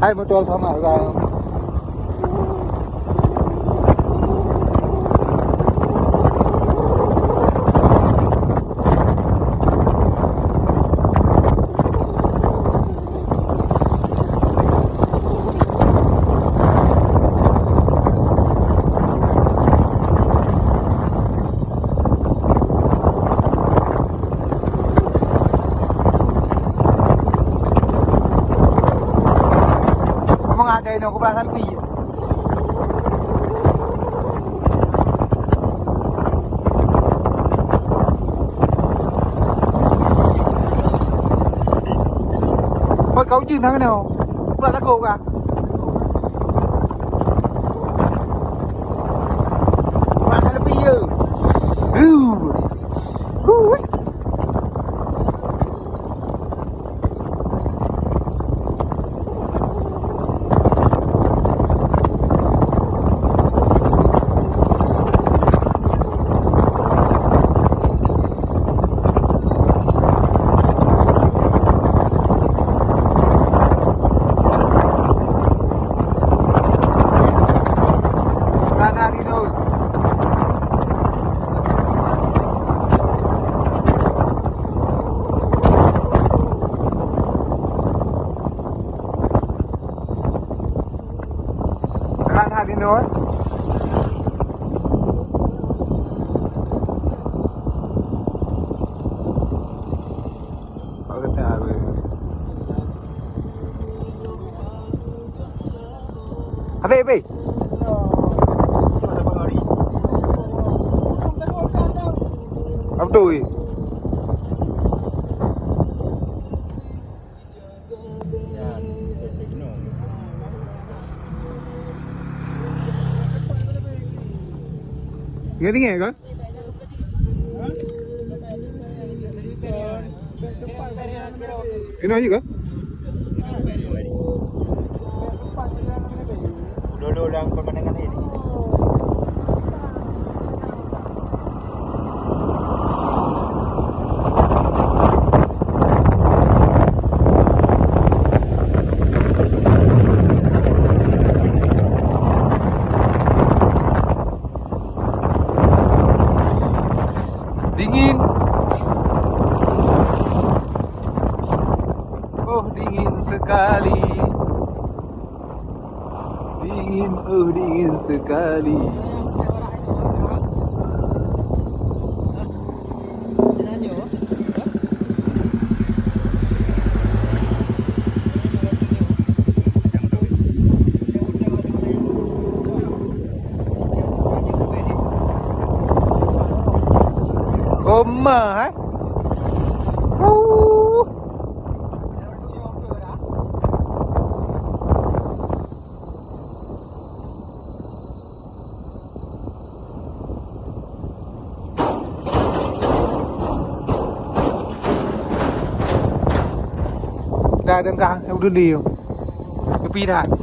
Hai motor sama ra. Mga no, kubasan ko yun. Thôi cậu chiến thắng nào, là ta cô cả. Bạn hay là bây giờ. Đi nói ở cái nhà về ở đây đi ông tui nghe tiếng nghe coi cái nói gì cơ dulu lang pemandangan ini dingin. Oh dingin sekali. Dingin, oh dingin sekali. Mờ hả? Ra đường càng, em đưa đi không? Cái pi thẳng.